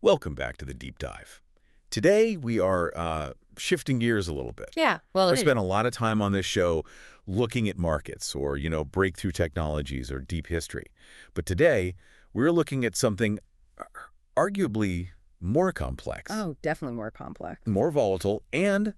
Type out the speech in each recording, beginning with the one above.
Welcome back to the Deep Dive. Today, we are shifting gears a little bit. Yeah, well, I spent a lot of time on this show looking at markets or, breakthrough technologies or deep history. But today, we're looking at something arguably more complex, oh, definitely more complex. more volatile, and,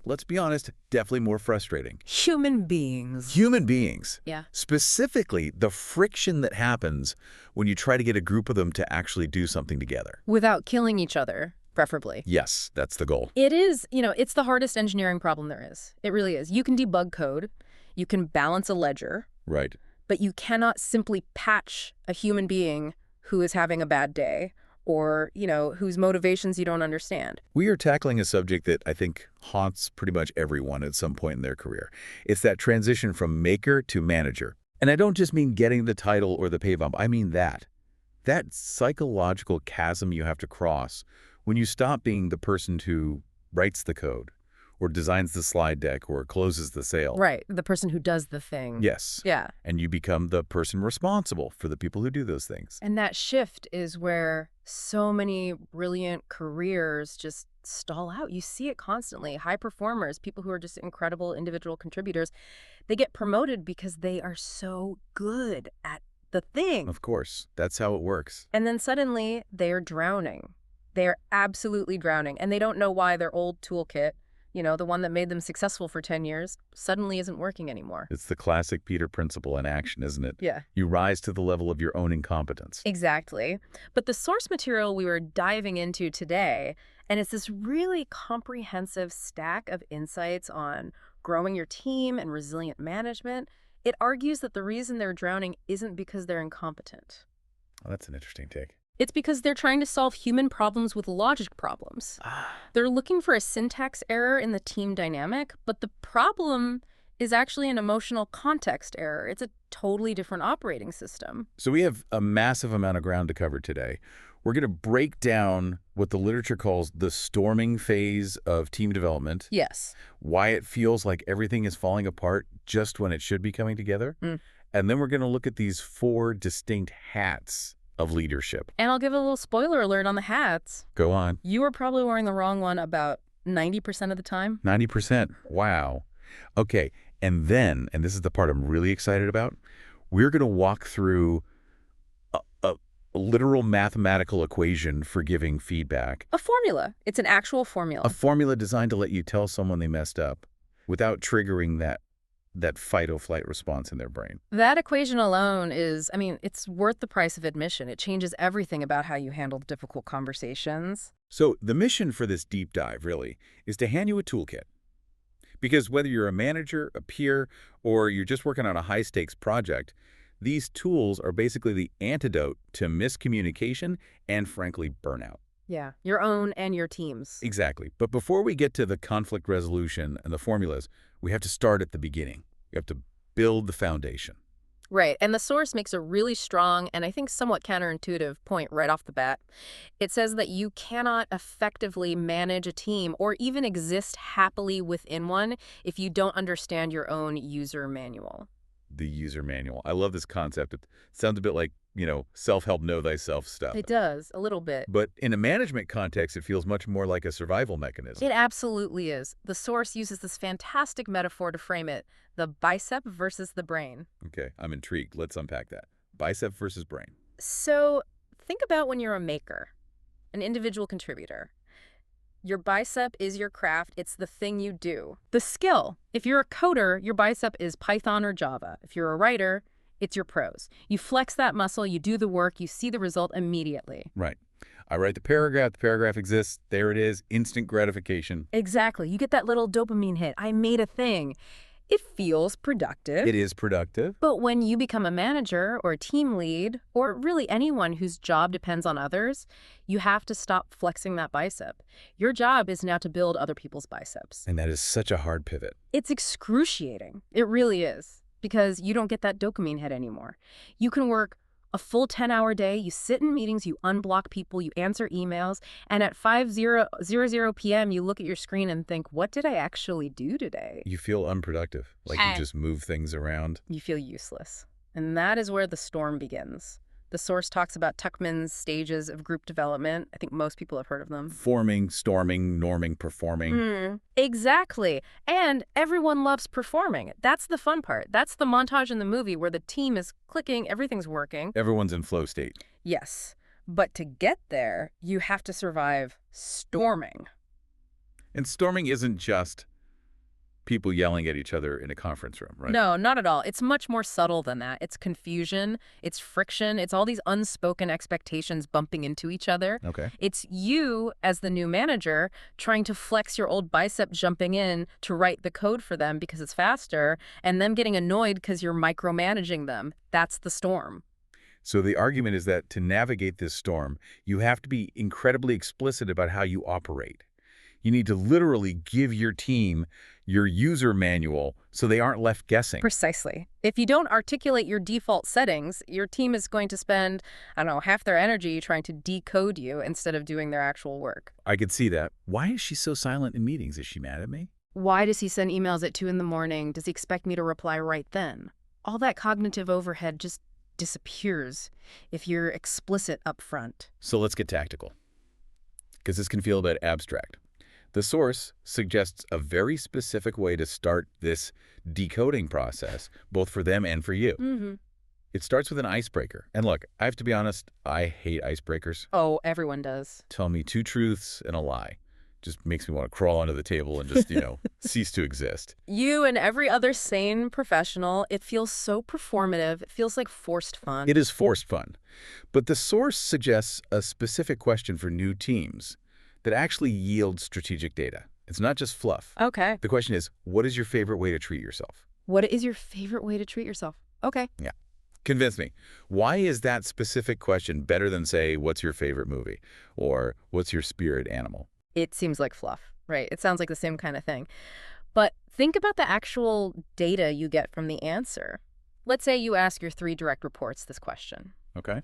let's be honest, definitely more frustrating. Human beings. Human beings. Yeah. Specifically, the friction that happens when you try to get a group of them to actually do something together. Without killing each other, preferably. Yes, that's the goal. It is, it's the hardest engineering problem there is. It really is. You can debug code, you can balance a ledger, Right. but you cannot simply patch a human being who is having a bad day or, whose motivations you don't understand. We are tackling a subject that I think haunts pretty much everyone at some point in their career. It's that transition from maker to manager. And I don't just mean getting the title or the pay bump. I mean that psychological chasm you have to cross when you stop being the person who writes the code or designs the slide deck or closes the sale. Right, the person who does the thing. Yes. Yeah. And you become the person responsible for the people who do those things. And that shift is where so many brilliant careers just stall out. You see it constantly. High performers, people who are just incredible individual contributors, they get promoted because they are so good at the thing. Of course. That's how it works. And then suddenly they are drowning. They are absolutely drowning. And they don't know why their old toolkit, the one that made them successful for 10 years, suddenly isn't working anymore. It's the classic Peter principle in action, isn't it? Yeah. You rise to the level of your own incompetence. Exactly. But the source material we were diving into today, and it's this really comprehensive stack of insights on growing your team and resilient management, it argues that the reason they're drowning isn't because they're incompetent. Oh, that's an interesting take. It's because they're trying to solve human problems with logic problems. They're looking for a syntax error in the team dynamic, but the problem is actually an emotional context error. It's a totally different operating system. So we have a massive amount of ground to cover today. We're going to break down what the literature calls the storming phase of team development. Yes. Why it feels like everything is falling apart just when it should be coming together. And then we're going to look at these 4 distinct hats of leadership. And I'll give a little spoiler alert on the hats. Go on. You were probably wearing the wrong one about 90% of the time. 90%. Wow. Okay. And then, and this is the part I'm really excited about, we're going to walk through a literal mathematical equation for giving feedback. A formula. It's an actual formula. A formula designed to let you tell someone they messed up without triggering that fight or flight response in their brain. That equation alone is, it's worth the price of admission. It changes everything about how you handle difficult conversations. So the mission for this deep dive, really, is to hand you a toolkit. Because whether you're a manager, a peer, or you're just working on a high-stakes project, these tools are basically the antidote to miscommunication and, frankly, burnout. Yeah, your own and your team's. Exactly. But before we get to the conflict resolution and the formulas, we have to start at the beginning. We have to build the foundation. Right, and the source makes a really strong and I think somewhat counterintuitive point right off the bat. It says that you cannot effectively manage a team or even exist happily within one if you don't understand your own user manual. The user manual. I love this concept. It sounds a bit like, self-help, know thyself stuff. It does, a little bit. But in a management context, it feels much more like a survival mechanism. It absolutely is. The source uses this fantastic metaphor to frame it, the bicep versus the brain. Okay, I'm intrigued. Let's unpack that. Bicep versus brain. So think about when you're a maker, an individual contributor. Your bicep is your craft. It's the thing you do. The skill. If you're a coder, your bicep is Python or Java. If you're a writer, it's your prose. You flex that muscle, you do the work, you see the result immediately. Right. I write the paragraph exists, there it is, instant gratification. Exactly. You get that little dopamine hit. I made a thing. It feels productive. It is productive. But when you become a manager or a team lead, or really anyone whose job depends on others, you have to stop flexing that bicep. Your job is now to build other people's biceps. And that is such a hard pivot. It's excruciating. It really is. Because you don't get that dopamine hit anymore. You can work a full 10-hour day, you sit in meetings, you unblock people, you answer emails, and at 5:00 p.m. you look at your screen and think, what did I actually do today? You feel unproductive, like you just move things around. You feel useless. And that is where the storm begins. The source talks about Tuckman's stages of group development. I think most people have heard of them. Forming, storming, norming, performing. Exactly. And everyone loves performing. That's the fun part. That's the montage in the movie where the team is clicking, everything's working. Everyone's in flow state. Yes. But to get there, you have to survive storming. And storming isn't just people yelling at each other in a conference room, right? No, not at all. It's much more subtle than that. It's confusion, it's friction, it's all these unspoken expectations bumping into each other. Okay. It's you, as the new manager, trying to flex your old bicep jumping in to write the code for them because it's faster, and them getting annoyed because you're micromanaging them. That's the storm. So the argument is that to navigate this storm, you have to be incredibly explicit about how you operate. You need to literally give your team your user manual so they aren't left guessing. Precisely. If you don't articulate your default settings, your team is going to spend, I don't know, half their energy trying to decode you instead of doing their actual work. I could see that. Why is she so silent in meetings? Is she mad at me? Why does he send emails at 2 in the morning? Does he expect me to reply right then? All that cognitive overhead just disappears if you're explicit up front. So let's get tactical, because this can feel a bit abstract. The source suggests a very specific way to start this decoding process, both for them and for you. It starts with an icebreaker. And look, I have to be honest, I hate icebreakers. Oh, everyone does. Tell me 2 truths and a lie. Just makes me want to crawl under the table and just, cease to exist. You and every other sane professional, it feels so performative. It feels like forced fun. It is forced fun. But the source suggests a specific question for new teams that actually yields strategic data. It's not just fluff. Okay. The question is, what is your favorite way to treat yourself? What is your favorite way to treat yourself? Okay. Yeah. Convince me. Why is that specific question better than, say, what's your favorite movie? Or what's your spirit animal? It seems like fluff, right? It sounds like the same kind of thing. But think about the actual data you get from the answer. Let's say you ask your 3 direct reports this question. Okay.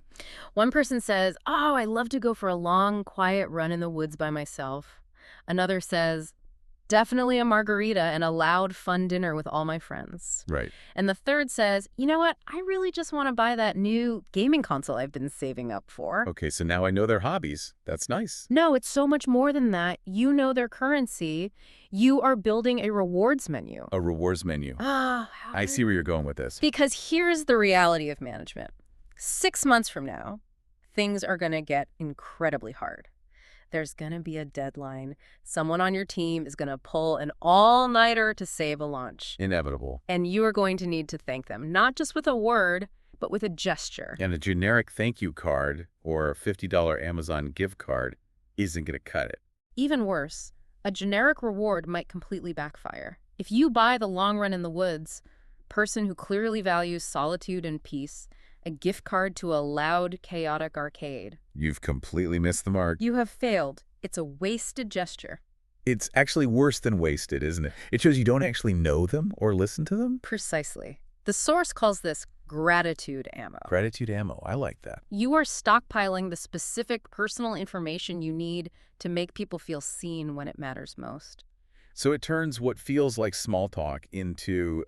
One person says, oh, I love to go for a long, quiet run in the woods by myself. Another says, definitely a margarita and a loud, fun dinner with all my friends. Right. And the third says, you know what? I really just want to buy that new gaming console I've been saving up for. Okay, so now I know their hobbies. That's nice. No, it's so much more than that. You know their currency. You are building a rewards menu. A rewards menu. I see where you're going with this. Because here's the reality of management. 6 months from now, things are going to get incredibly hard. There's going to be a deadline. Someone on your team is going to pull an all-nighter to save a lunch. Inevitable. And you are going to need to thank them, not just with a word, but with a gesture. And a generic thank you card or a $50 Amazon gift card isn't going to cut it. Even worse, a generic reward might completely backfire. If you buy the long run in the woods, person who clearly values solitude and peace, a gift card to a loud, chaotic arcade. You've completely missed the mark. You have failed. It's a wasted gesture. It's actually worse than wasted, isn't it? It shows you don't actually know them or listen to them. Precisely. The source calls this gratitude ammo. Gratitude ammo. I like that. You are stockpiling the specific personal information you need to make people feel seen when it matters most. So it turns what feels like small talk into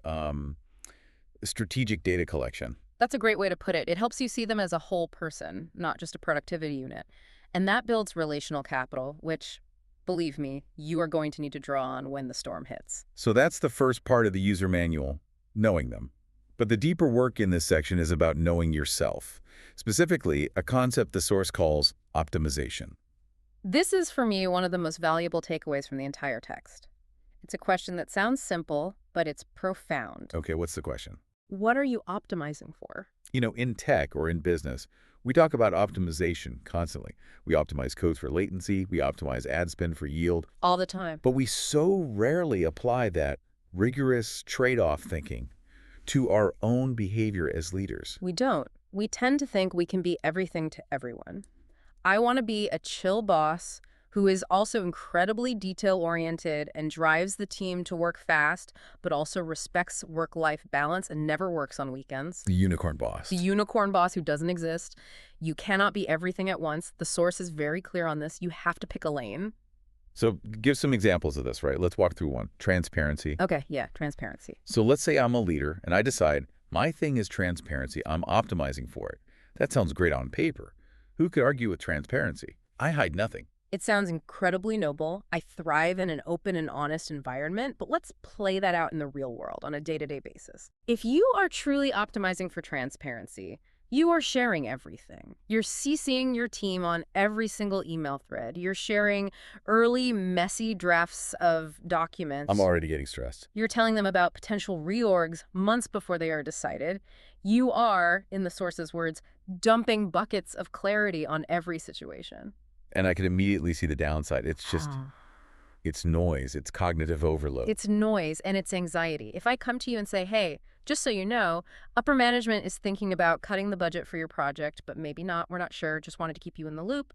strategic data collection. That's a great way to put it. It helps you see them as a whole person, not just a productivity unit. And that builds relational capital, which, believe me, you are going to need to draw on when the storm hits. So that's the first part of the user manual, knowing them. But the deeper work in this section is about knowing yourself. Specifically, a concept the source calls optimization. This is, for me, one of the most valuable takeaways from the entire text. It's a question that sounds simple, but it's profound. Okay, what's the question? What are you optimizing for? In tech or in business, we talk about optimization constantly. We optimize codes for latency, we optimize ad spend for yield. All the time. But we so rarely apply that rigorous trade-off thinking to our own behavior as leaders. We don't. We tend to think we can be everything to everyone. I want to be a chill boss who is also incredibly detail-oriented and drives the team to work fast, but also respects work-life balance and never works on weekends. The unicorn boss. The unicorn boss who doesn't exist. You cannot be everything at once. The source is very clear on this. You have to pick a lane. So give some examples of this, right? Let's walk through one. Transparency. Okay, yeah, transparency. So let's say I'm a leader and I decide my thing is transparency. I'm optimizing for it. That sounds great on paper. Who could argue with transparency? I hide nothing. It sounds incredibly noble. I thrive in an open and honest environment, but let's play that out in the real world on a day-to-day basis. If you are truly optimizing for transparency, you are sharing everything. You're CCing your team on every single email thread. You're sharing early, messy drafts of documents. I'm already getting stressed. You're telling them about potential reorgs months before they are decided. You are, in the source's words, dumping buckets of clarity on every situation. And I can immediately see the downside. It's just, it's noise. It's cognitive overload. It's noise and it's anxiety. If I come to you and say, hey, just so you know, upper management is thinking about cutting the budget for your project, but maybe not, we're not sure, just wanted to keep you in the loop,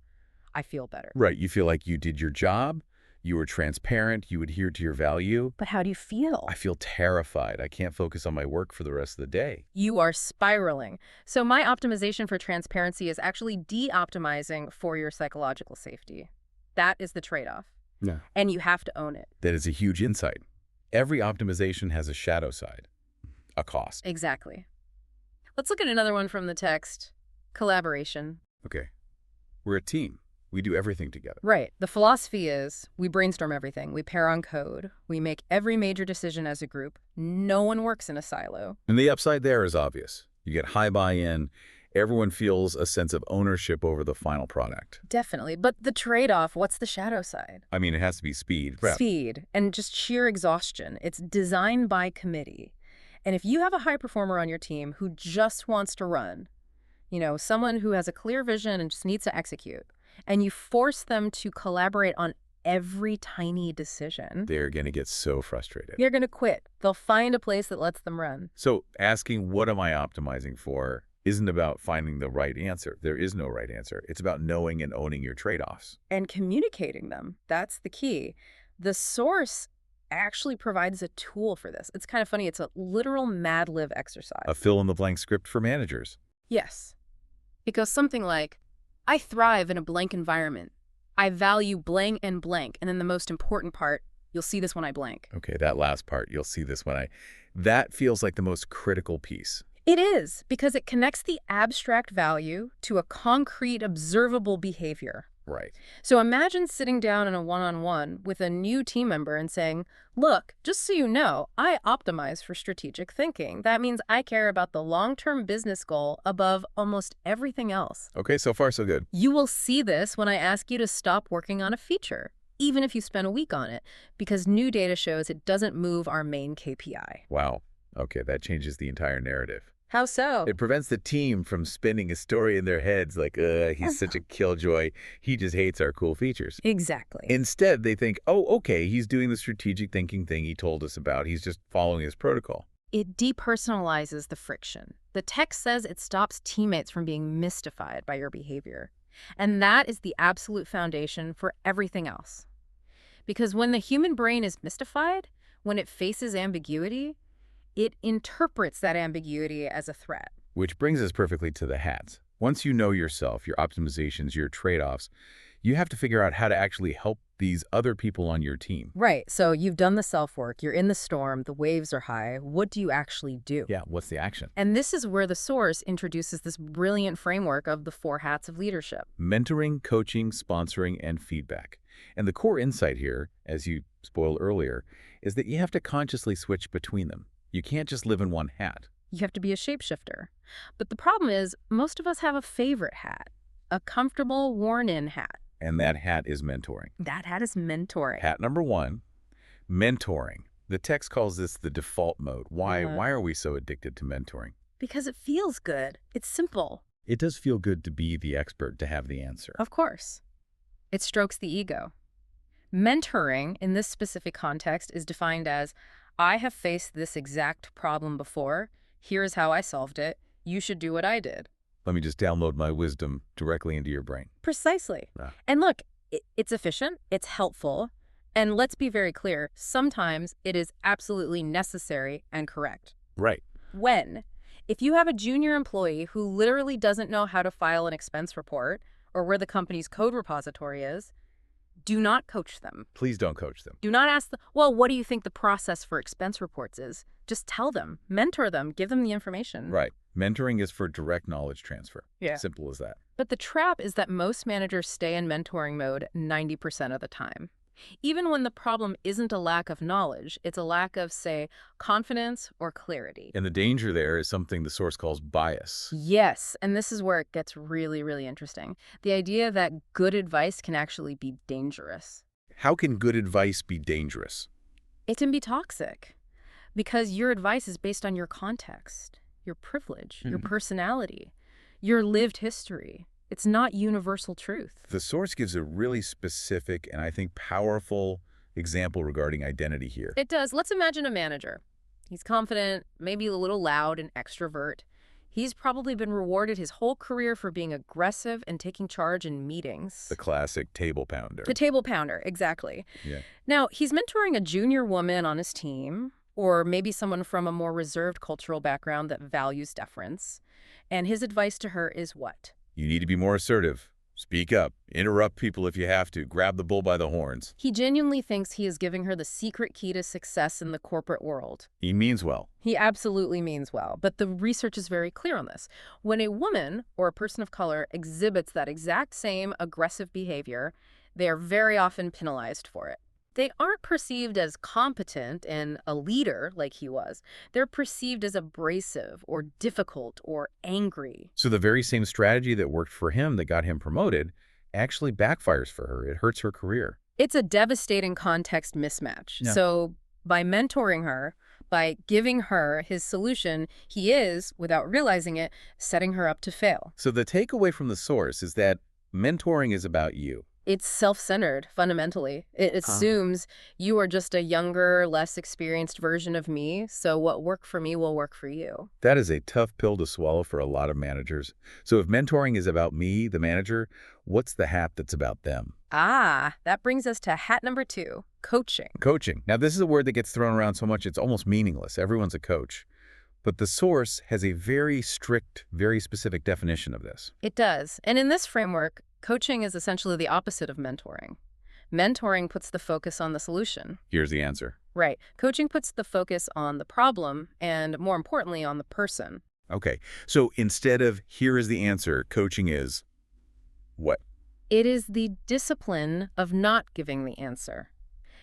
I feel better. Right. You feel like you did your job, you were transparent, you adhered to your value. But how do you feel? I feel terrified. I can't focus on my work for the rest of the day. You are spiraling. So my optimization for transparency is actually de-optimizing for your psychological safety. That is the trade-off. Yeah. And you have to own it. That is a huge insight. Every optimization has a shadow side, a cost. Exactly. Let's look at another one from the text. Collaboration. Okay. We're a team. We do everything together. Right. The philosophy is we brainstorm everything. We pair on code. We make every major decision as a group. No one works in a silo. And the upside there is obvious. You get high buy-in. Everyone feels a sense of ownership over the final product. Definitely. But the trade-off, what's the shadow side? I mean, it has to be speed. Speed and just sheer exhaustion. It's designed by committee. And if you have a high performer on your team who just wants to run, someone who has a clear vision and just needs to execute, and you force them to collaborate on every tiny decision, they're going to get so frustrated. You're going to quit. They'll find a place that lets them run. So asking what am I optimizing for isn't about finding the right answer. There is no right answer. It's about knowing and owning your trade-offs. And communicating them. That's the key. The source actually provides a tool for this. It's kind of funny. It's a literal Mad Lib exercise. A fill-in-the-blank script for managers. Yes. It goes something like, I thrive in a blank environment. I value blank and blank. And then the most important part, you'll see this when I blank. Okay, that last part, you'll see this when that feels like the most critical piece. It is, because it connects the abstract value to a concrete, observable behavior. Right. So imagine sitting down in a one-on-one with a new team member and saying, look, just so you know, I optimize for strategic thinking. That means I care about the long-term business goal above almost everything else. Okay, so far so good. You will see this when I ask you to stop working on a feature, even if you spend a week on it, because new data shows it doesn't move our main KPI. Wow. Okay, that changes the entire narrative. How so? It prevents the team from spinning a story in their heads like, he's such a killjoy. He just hates our cool features. Exactly. Instead, they think, oh, okay, he's doing the strategic thinking thing he told us about. He's just following his protocol. It depersonalizes the friction. The text says it stops teammates from being mystified by your behavior. And that is the absolute foundation for everything else. Because when the human brain is mystified, when it faces ambiguity, it interprets that ambiguity as a threat. Which brings us perfectly to the hats. Once you know yourself, your optimizations, your trade-offs, you have to figure out how to actually help these other people on your team. Right. So you've done the self-work, you're in the storm, the waves are high. What do you actually do? Yeah, what's the action? And this is where the source introduces this brilliant framework of the 4 hats of leadership. Mentoring, coaching, sponsoring, and feedback. And the core insight here, as you spoiled earlier, is that you have to consciously switch between them. You can't just live in one hat. You have to be a shapeshifter. But the problem is, most of us have a favorite hat, a comfortable, worn-in hat. And that hat is mentoring. That hat is mentoring. Hat number 1, mentoring. The text calls this the default mode. Why are we so addicted to mentoring? Because it feels good. It's simple. It does feel good to be the expert, to have the answer. Of course. It strokes the ego. Mentoring, in this specific context, is defined as, I have faced this exact problem before. Here's how I solved it. You should do what I did. Let me just download my wisdom directly into your brain. Precisely. And look, it's efficient, it's helpful, and let's be very clear, sometimes it is absolutely necessary and correct. Right. When? If you have a junior employee who literally doesn't know how to file an expense report or where the company's code repository is, Do not coach them. Please don't coach them. Do not ask them, well, what do you think the process for expense reports is? Just tell them, mentor them, give them the information. Right. Mentoring is for direct knowledge transfer. Yeah. Simple as that. But the trap is that most managers stay in mentoring mode 90% of the time. Even when the problem isn't a lack of knowledge, it's a lack of, say, confidence or clarity. And the danger there is something the source calls bias. Yes, and this is where it gets really, really interesting. The idea that good advice can actually be dangerous. How can good advice be dangerous? It can be toxic because your advice is based on your context, your privilege, your personality, your lived history. It's not universal truth. The source gives a really specific and I think powerful example regarding identity here. It does. Let's imagine a manager. He's confident, maybe a little loud and extrovert. He's probably been rewarded his whole career for being aggressive and taking charge in meetings. The classic table pounder. The table pounder, exactly. Yeah. Now, he's mentoring a junior woman on his team, or maybe someone from a more reserved cultural background that values deference. And his advice to her is what? You need to be more assertive. Speak up. Interrupt people if you have to. Grab the bull by the horns. He genuinely thinks he is giving her the secret key to success in the corporate world. He means well. He absolutely means well, but the research is very clear on this. When a woman or a person of color exhibits that exact same aggressive behavior, they are very often penalized for it. They aren't perceived as competent and a leader like he was. They're perceived as abrasive or difficult or angry. So the very same strategy that worked for him that got him promoted actually backfires for her. It hurts her career. It's a devastating context mismatch. Yeah. So by mentoring her, by giving her his solution, he is, without realizing it, setting her up to fail. So the takeaway from the source is that mentoring is about you. It's self-centered, fundamentally. It assumes you are just a younger, less experienced version of me, so what worked for me will work for you. That is a tough pill to swallow for a lot of managers. So if mentoring is about me, the manager, what's the hat that's about them? Ah, that brings us to hat number 2, coaching. Coaching. Now, this is a word that gets thrown around so much it's almost meaningless. Everyone's a coach. But the source has a very strict, very specific definition of this. It does. And in this framework, coaching is essentially the opposite of mentoring. Mentoring puts the focus on the solution. Here's the answer. Right. Coaching puts the focus on the problem and, more importantly, on the person. Okay, so instead of here is the answer, coaching is what? It is the discipline of not giving the answer.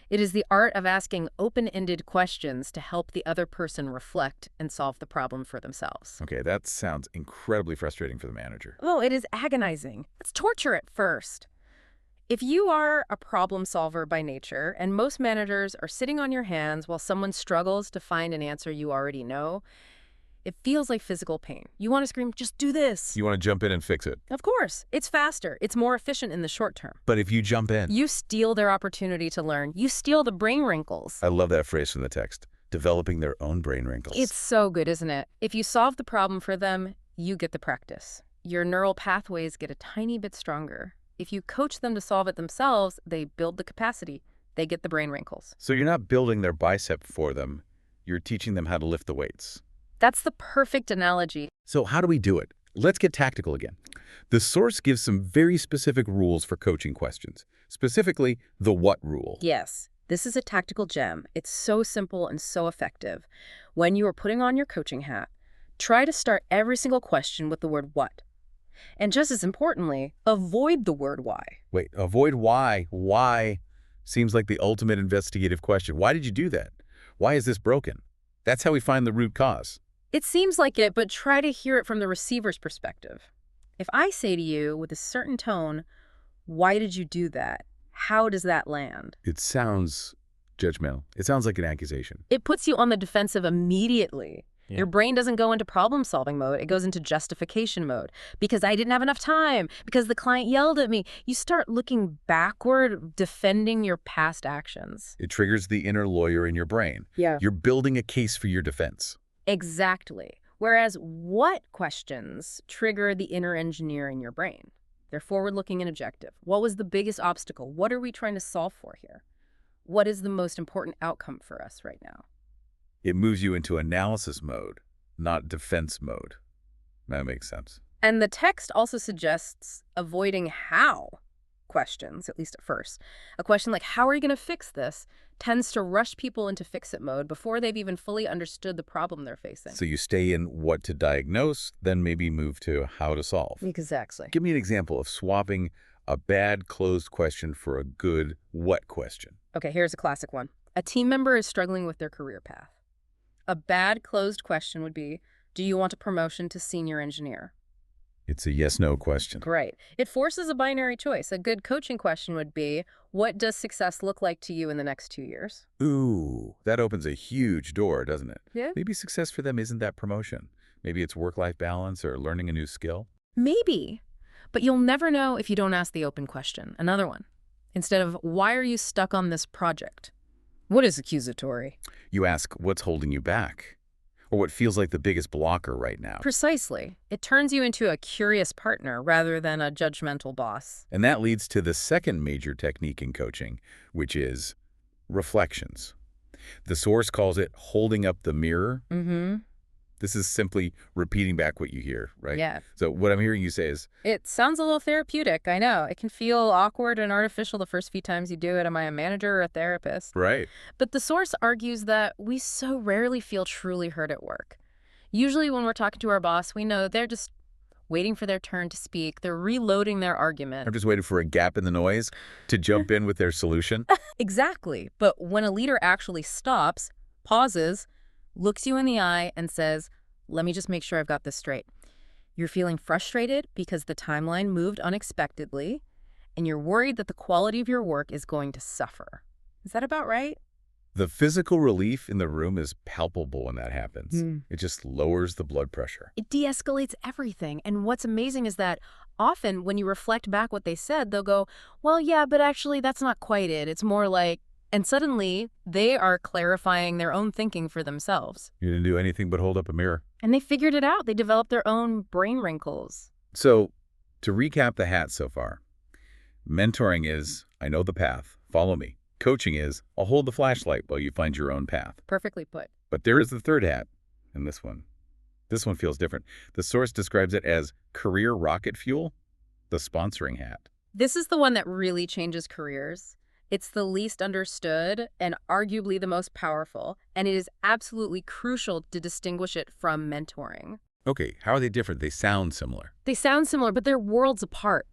It is the art of asking open-ended questions to help the other person reflect and solve the problem for themselves. Okay, that sounds incredibly frustrating for the manager. Oh, it is agonizing. It's torture at first. If you are a problem solver by nature, and most managers are sitting on your hands while someone struggles to find an answer you already know, it feels like physical pain. You want to scream, just do this. You want to jump in and fix it. Of course. It's faster. It's more efficient in the short term. But if you jump in... You steal their opportunity to learn. You steal the brain wrinkles. I love that phrase from the text. Developing their own brain wrinkles. It's so good, isn't it? If you solve the problem for them, you get the practice. Your neural pathways get a tiny bit stronger. If you coach them to solve it themselves, they build the capacity. They get the brain wrinkles. So you're not building their bicep for them. You're teaching them how to lift the weights. That's the perfect analogy. So how do we do it? Let's get tactical again. The source gives some very specific rules for coaching questions, specifically the what rule. Yes, this is a tactical gem. It's so simple and so effective. When you are putting on your coaching hat, try to start every single question with the word what. And just as importantly, avoid the word why. Wait, avoid why. Why seems like the ultimate investigative question. Why did you do that? Why is this broken? That's how we find the root cause. It seems like it, but try to hear it from the receiver's perspective. If I say to you with a certain tone, why did you do that? How does that land? It sounds judgmental. It sounds like an accusation. It puts you on the defensive immediately. Yeah. Your brain doesn't go into problem-solving mode. It goes into justification mode. Because I didn't have enough time. Because the client yelled at me. You start looking backward, defending your past actions. It triggers the inner lawyer in your brain. Yeah. You're building a case for your defense. Exactly. Whereas what questions trigger the inner engineer in your brain? They're forward-looking and objective. What was the biggest obstacle? What are we trying to solve for here? What is the most important outcome for us right now? It moves you into analysis mode, not defense mode. That makes sense. And the text also suggests avoiding how. questions, at least at first. A question like, how are you going to fix this, tends to rush people into fix-it mode before they've even fully understood the problem they're facing. So you stay in what to diagnose, then maybe move to how to solve. Exactly. Give me an example of swapping a bad closed question for a good what question. Okay, here's a classic one. A team member is struggling with their career path. A bad closed question would be, do you want a promotion to senior engineer? It's a yes-no question. Great. It forces a binary choice. A good coaching question would be, what does success look like to you in the next 2 years? Ooh, that opens a huge door, doesn't it? Yeah. Maybe success for them isn't that promotion. Maybe it's work-life balance or learning a new skill. Maybe. But you'll never know if you don't ask the open question. Another one. Instead of, why are you stuck on this project? What is accusatory? You ask, what's holding you back? Or what feels like the biggest blocker right now? Precisely. It turns you into a curious partner rather than a judgmental boss. And that leads to the second major technique in coaching, which is reflections. The source calls it holding up the mirror. Mm-hmm. This is simply repeating back what you hear, right? Yeah. So what I'm hearing you say is, It sounds a little therapeutic, I know. It can feel awkward and artificial the first few times you do it. Am I a manager or a therapist? right. But the source argues that we so rarely feel truly heard at work. Usually when we're talking to our boss, we know they're just waiting for their turn to speak. They're reloading their argument. I'm just waiting for a gap in the noise to jump in with their solution. Exactly. But when a leader actually stops, pauses, looks you in the eye and says, let me just make sure I've got this straight. You're feeling frustrated because the timeline moved unexpectedly, and you're worried that the quality of your work is going to suffer. Is that about right? The physical relief in the room is palpable when that happens. It just lowers the blood pressure. It de-escalates everything. And what's amazing is that often when you reflect back what they said, they'll go, well, yeah, but actually that's not quite it. It's more like, and suddenly they are clarifying their own thinking for themselves. You didn't do anything but hold up a mirror. And they figured it out. They developed their own brain wrinkles. So, to recap the hat so far, mentoring is, I know the path, follow me. Coaching is, I'll hold the flashlight while you find your own path. Perfectly put. But there is the third hat, and this one feels different. The source describes it as career rocket fuel, the sponsoring hat. This is the one that really changes careers. It's the least understood and arguably the most powerful, and it is absolutely crucial to distinguish it from mentoring. Okay, how are they different? They sound similar. They sound similar, but they're worlds apart.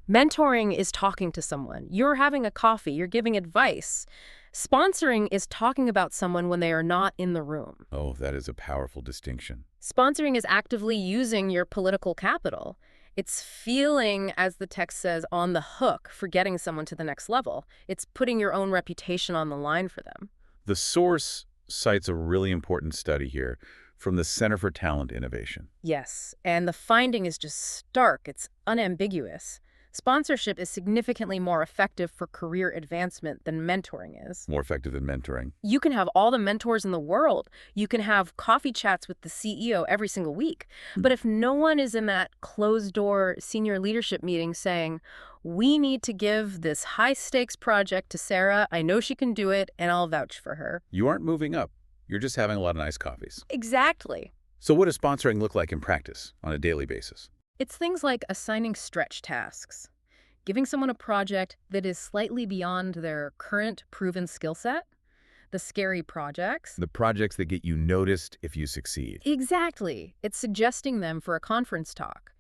Mentoring is talking to someone. You're having a coffee. You're giving advice. Sponsoring is talking about someone when they are not in the room. Oh, that is a powerful distinction. Sponsoring is actively using your political capital. It's feeling, as the text says, on the hook for getting someone to the next level. It's putting your own reputation on the line for them. The source cites a really important study here from the Center for Talent Innovation. Yes, and the finding is just stark. It's unambiguous. Sponsorship is significantly more effective for career advancement than mentoring is. More effective than mentoring. You can have all the mentors in the world. You can have coffee chats with the CEO every single week. But if no one is in that closed-door senior leadership meeting saying, we need to give this high-stakes project to Sarah, I know she can do it, and I'll vouch for her. You aren't moving up. You're just having a lot of nice coffees. Exactly. So what does sponsoring look like in practice on a daily basis? It's things like assigning stretch tasks, giving someone a project that is slightly beyond their current proven skill set, the scary projects. The projects that get you noticed if you succeed. Exactly. It's suggesting them for a conference talk.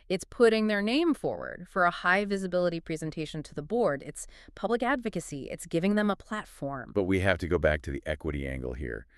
It's putting their name forward for a high-visibility presentation to the board. It's public advocacy. It's giving them a platform. But we have to go back to the equity angle here.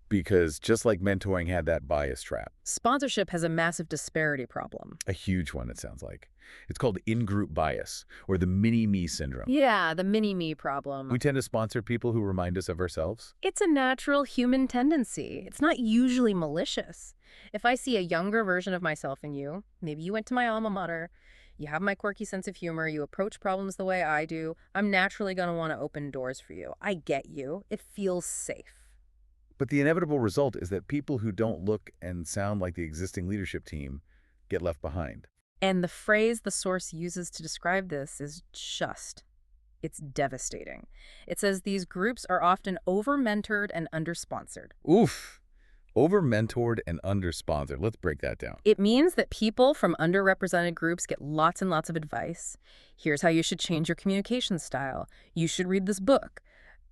Because just like mentoring had that bias trap. Sponsorship has a massive disparity problem. A huge one, it sounds like. It's called in-group bias, or the mini-me syndrome. Yeah, the mini-me problem. We tend to sponsor people who remind us of ourselves. It's a natural human tendency. It's not usually malicious. If I see a younger version of myself in you, maybe you went to my alma mater, you have my quirky sense of humor, you approach problems the way I do, I'm naturally going to want to open doors for you. I get you. It feels safe. But the inevitable result is that people who don't look and sound like the existing leadership team get left behind. And the phrase the source uses to describe this is just. It's devastating. It says these groups are often over-mentored and under-sponsored. Oof! Over-mentored and under-sponsored. Let's break that down. It means that people from underrepresented groups get lots and lots of advice. Here's how you should change your communication style. You should read this book.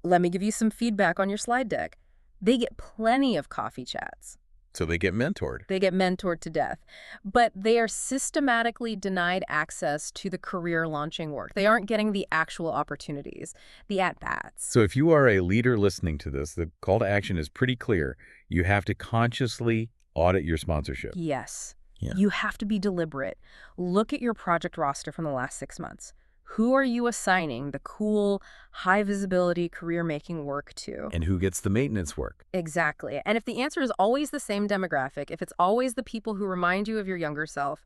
Let me give you some feedback on your slide deck. They get plenty of coffee chats. So they get mentored. They get mentored to death. But they are systematically denied access to the career-launching work. They aren't getting the actual opportunities, the at-bats. So if you are a leader listening to this, the call to action is pretty clear. You have to consciously audit your sponsorship. Yes. Yeah. You have to be deliberate. Look at your project roster from the last 6 months. Who are you assigning the cool, high-visibility, career-making work to? And who gets the maintenance work? Exactly. And if the answer is always the same demographic, if it's always the people who remind you of your younger self,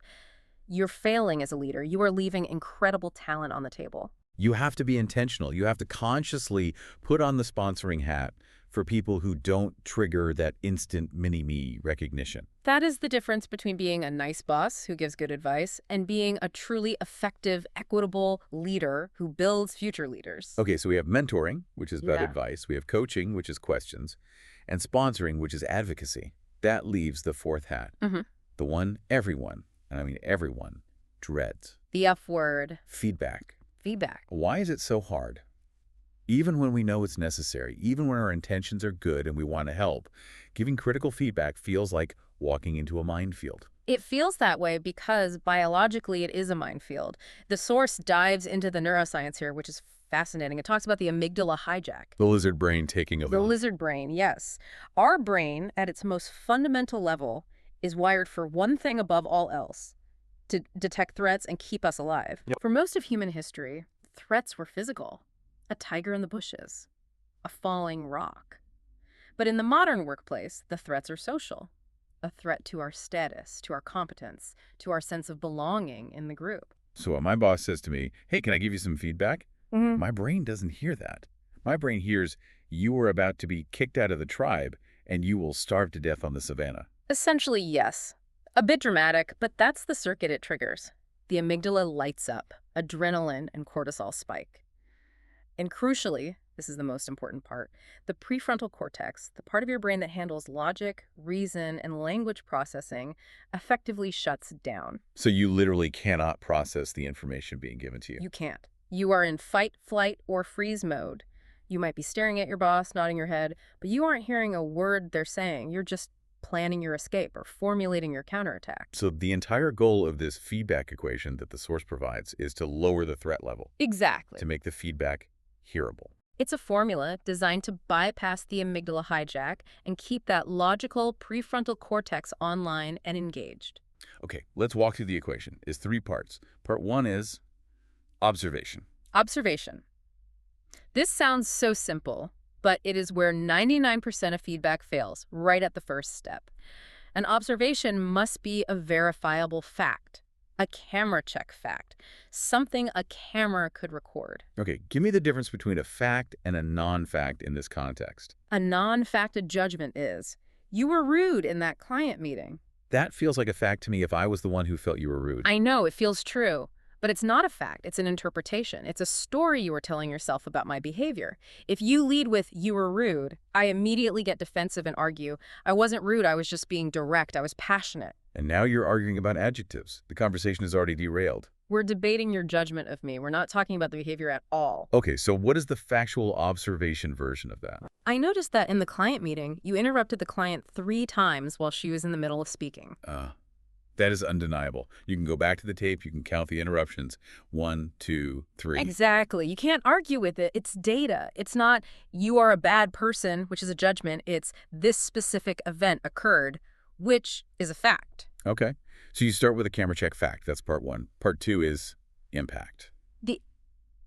you're failing as a leader. You are leaving incredible talent on the table. You have to be intentional. You have to consciously put on the sponsoring hat for people who don't trigger that instant mini-me recognition. That is the difference between being a nice boss who gives good advice and being a truly effective, equitable leader who builds future leaders. Okay, so we have mentoring, which is about Yeah. advice. We have coaching, which is questions, and sponsoring, which is advocacy. That leaves the fourth hat, the one everyone, and I mean everyone, dreads. The F word, Feedback. feedback. Why is it so hard? Even when we know it's necessary, even when our intentions are good and we want to help, giving critical feedback feels like walking into a minefield. It feels that way because biologically it is a minefield. The source dives into the neuroscience here, which is fascinating. It talks about the amygdala hijack. The lizard brain taking over. The lizard brain, yes. Our brain, at its most fundamental level, is wired for one thing above all else, to detect threats and keep us alive. Yep. For most of human history, threats were physical. A tiger in the bushes, a falling rock. But in the modern workplace, the threats are social. A threat to our status, to our competence, to our sense of belonging in the group. So when my boss says to me, hey, can I give you some feedback? My brain doesn't hear that. My brain hears, you are about to be kicked out of the tribe and you will starve to death on the savannah. Essentially, yes. A bit dramatic, but that's the circuit it triggers. The amygdala lights up, adrenaline and cortisol spike. And crucially, this is the most important part, the prefrontal cortex, the part of your brain that handles logic, reason, and language processing, effectively shuts down. So you literally cannot process the information being given to you. You can't. You are in fight, flight, or freeze mode. You might be staring at your boss, nodding your head, but you aren't hearing a word they're saying. You're just planning your escape or formulating your counterattack. So the entire goal of this feedback equation that the source provides is to lower the threat level, Exactly. to make the feedback hearable. It's a formula designed to bypass the amygdala hijack and keep that logical prefrontal cortex online and engaged. Okay, let's walk through the equation. It's 3 parts. Part 1 is observation. Observation. This sounds so simple, but it is where 99% of feedback fails, right at the first step. An observation must be a verifiable fact, a camera check fact, something a camera could record. Okay, give me the difference between a fact and a non-fact in this context. A non-facted judgment is, you were rude in that client meeting. That feels like a fact to me if I was the one who felt you were rude. I know, it feels true. But it's not a fact, it's an interpretation. It's a story you were telling yourself about my behavior. If you lead with, you were rude, I immediately get defensive and argue. I wasn't rude, I was just being direct, I was passionate. And now you're arguing about adjectives. The conversation is already derailed. We're debating your judgment of me. We're not talking about the behavior at all. Okay, so what is the factual observation version of that? I noticed that in the client meeting, you interrupted the client 3 times while she was in the middle of speaking. That is undeniable. You can go back to the tape, you can count the interruptions. 1, 2, 3. Exactly. You can't argue with it. It's data. It's not, you are a bad person, which is a judgment. It's, this specific event occurred, which is a fact. Okay. So you start with a camera check fact. That's part 1. Part 2 is impact.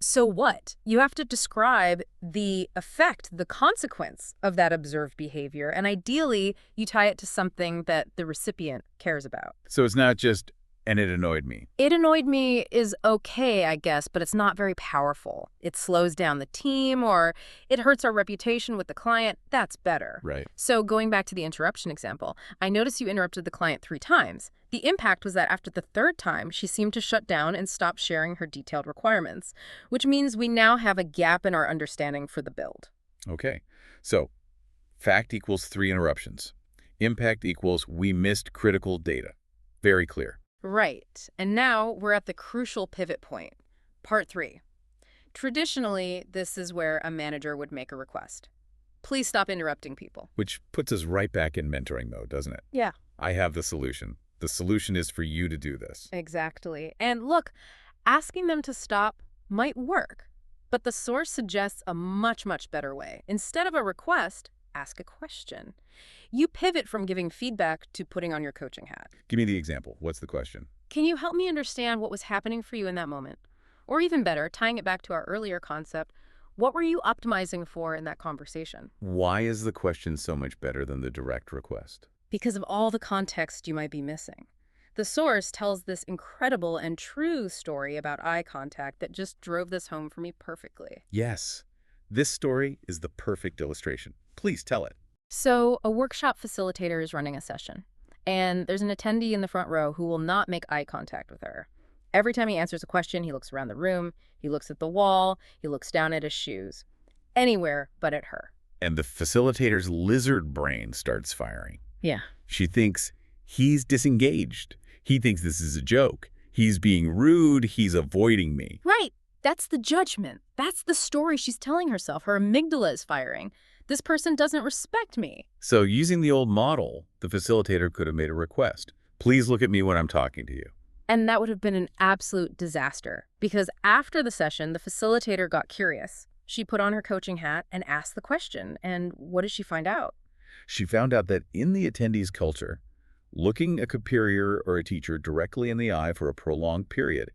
So what? You have to describe the effect, the consequence of that observed behavior, and ideally, you tie it to something that the recipient cares about. So it's not just, and it annoyed me. It annoyed me is okay, I guess, but it's not very powerful. It slows down the team, or it hurts our reputation with the client. That's better. Right. So going back to the interruption example, I noticed you interrupted the client 3 times. The impact was that after the 3rd time, she seemed to shut down and stop sharing her detailed requirements, which means we now have a gap in our understanding for the build. Okay. So fact equals 3 interruptions. Impact equals we missed critical data. Very clear. Right. And now we're at the crucial pivot point. Part 3. Traditionally, this is where a manager would make a request. Please stop interrupting people. Which puts us right back in mentoring mode, doesn't it? Yeah. I have the solution. The solution is for you to do this. Exactly. And look, asking them to stop might work, but the source suggests a much, much better way. Instead of a request, ask a question. You pivot from giving feedback to putting on your coaching hat. Give me the example. What's the question? Can you help me understand what was happening for you in that moment? Or even better, tying it back to our earlier concept, what were you optimizing for in that conversation? Why is the question so much better than the direct request? Because of all the context you might be missing. The source tells this incredible and true story about eye contact that just drove this home for me perfectly. Yes. This story is the perfect illustration. Please tell it. So, a workshop facilitator is running a session, and there's an attendee in the front row who will not make eye contact with her. Every time he answers a question, he looks around the room, he looks at the wall, he looks down at his shoes. Anywhere but at her. And the facilitator's lizard brain starts firing. Yeah. She thinks he's disengaged. He thinks this is a joke. He's being rude. He's avoiding me. Right. That's the judgment. That's the story she's telling herself. Her amygdala is firing. This person doesn't respect me. So using the old model, the facilitator could have made a request. Please look at me when I'm talking to you. And that would have been an absolute disaster, because after the session, the facilitator got curious. She put on her coaching hat and asked the question. And what did she find out? She found out that in the attendee's culture, looking a superior or a teacher directly in the eye for a prolonged period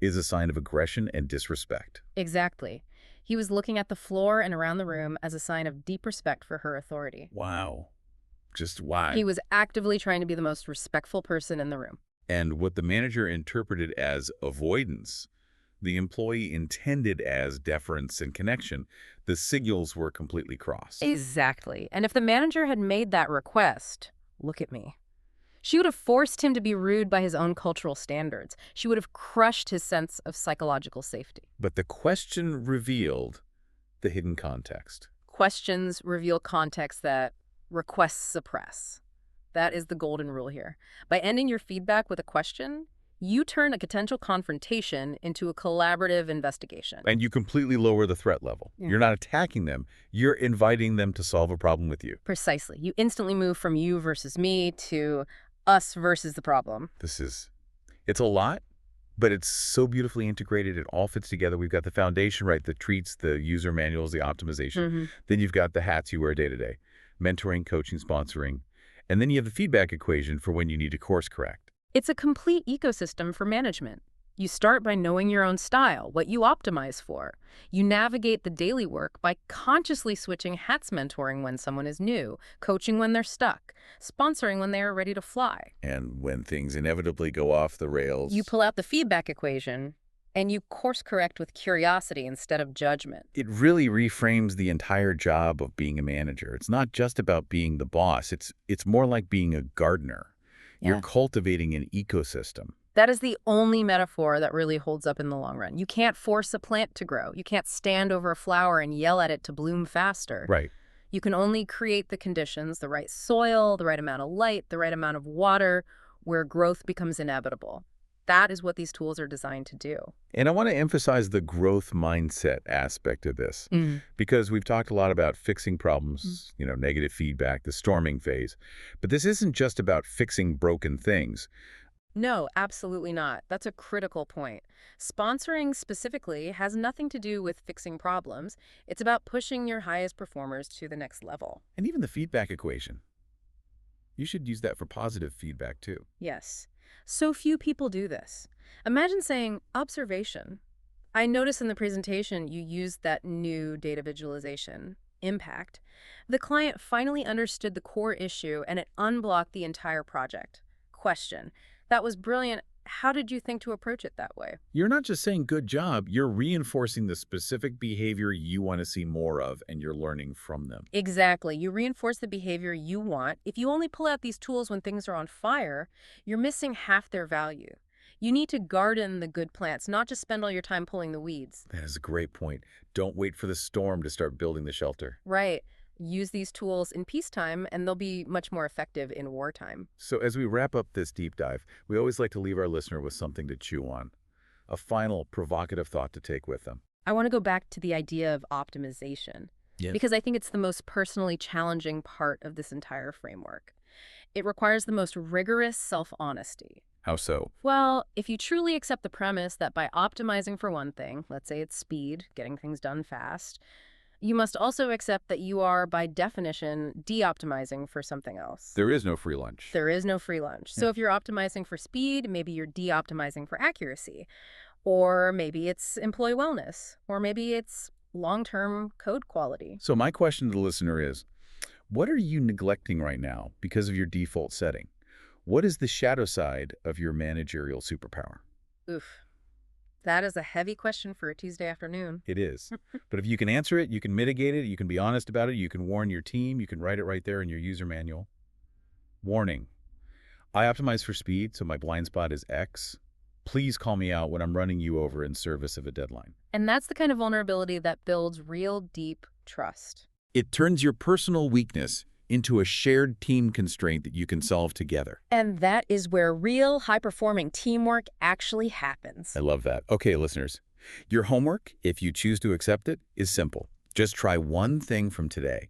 is a sign of aggression and disrespect. Exactly. He was looking at the floor and around the room as a sign of deep respect for her authority. Wow. Just why? He was actively trying to be the most respectful person in the room. And what the manager interpreted as avoidance, the employee intended as deference and connection, the signals were completely crossed. Exactly. And if the manager had made that request, look at me, she would have forced him to be rude by his own cultural standards. She would have crushed his sense of psychological safety. But the question revealed the hidden context. Questions reveal context that requests suppress. That is the golden rule here. By ending your feedback with a question, you turn a potential confrontation into a collaborative investigation. And you completely lower the threat level. Yeah. You're not attacking them. You're inviting them to solve a problem with you. Precisely. You instantly move from you versus me to us versus the problem. It's a lot, but it's so beautifully integrated. It all fits together. We've got the foundation, right? The treats, the user manuals, the optimization. Then you've got the hats you wear day to day. Mentoring, coaching, sponsoring. And then you have the feedback equation for when you need to course correct. It's a complete ecosystem for management. You start by knowing your own style, what you optimize for. You navigate the daily work by consciously switching hats, mentoring when someone is new, coaching when they're stuck, sponsoring when they are ready to fly. And when things inevitably go off the rails, You pull out the feedback equation, and you course correct with curiosity instead of judgment. it really reframes the entire job of being a manager. It's not just about being the boss. It's more like being a gardener. You're Yeah. cultivating an ecosystem. That is the only metaphor that really holds up in the long run. You can't force a plant to grow. You can't stand over a flower and yell at it to bloom faster. Right. You can only create the conditions, the right soil, the right amount of light, the right amount of water, where growth becomes inevitable. That is what these tools are designed to do. And I want to emphasize the growth mindset aspect of this, because we've talked a lot about fixing problems, negative feedback, the storming phase. But this isn't just about fixing broken things. No, absolutely not. That's a critical point. Sponsoring specifically has nothing to do with fixing problems. It's about pushing your highest performers to the next level. And even the feedback equation. You should use that for positive feedback, too. Yes. So few people do this. Imagine saying, observation. I noticed in the presentation you used that new data visualization, impact. The client finally understood the core issue and it unblocked the entire project. Question. That was brilliant. How did you think to approach it that way? You're not just saying good job, you're reinforcing the specific behavior you want to see more of, and you're learning from them. Exactly. You reinforce the behavior you want. If you only pull out these tools when things are on fire, you're missing half their value. You need to garden the good plants, not just spend all your time pulling the weeds. That is a great point. Don't wait for the storm to start building the shelter. Right. use these tools in peacetime, and they'll be much more effective in wartime. So as we wrap up this deep dive, we always like to leave our listener with something to chew on, a final provocative thought to take with them. I want to go back to the idea of optimization, Yes. because I think it's the most personally challenging part of this entire framework. It requires the most rigorous self-honesty. How so? Well, if you truly accept the premise that by optimizing for one thing, let's say it's speed, getting things done fast, you must also accept that you are, by definition, de-optimizing for something else. There is no free lunch. There is no free lunch. So if you're optimizing for speed, maybe you're de-optimizing for accuracy. Or maybe it's employee wellness. Or maybe it's long-term code quality. So my question to the listener is, what are you neglecting right now because of your default setting? What is the shadow side of your managerial superpower? Oof. That is a heavy question for a Tuesday afternoon. It is. But if you can answer it, you can mitigate it, you can be honest about it, you can warn your team, you can write it right there in your user manual. Warning. I optimize for speed, so my blind spot is X. Please call me out when I'm running you over in service of a deadline. And that's the kind of vulnerability that builds real deep trust. It turns your personal weakness into a shared team constraint that you can solve together. And that is where real high-performing teamwork actually happens. I love that. Okay, listeners, your homework, if you choose to accept it, is simple. Just try one thing from today.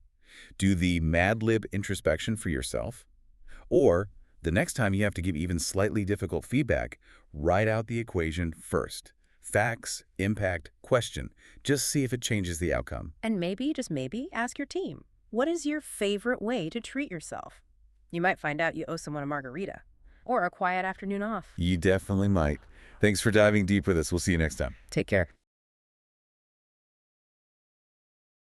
Do the Mad Lib introspection for yourself, or the next time you have to give even slightly difficult feedback, write out the equation first. Facts, impact, question. Just see if it changes the outcome. And maybe, just maybe, ask your team, what is your favorite way to treat yourself? You might find out you owe someone a margarita or a quiet afternoon off. You definitely might. Thanks for diving deep with us. We'll see you next time. Take care.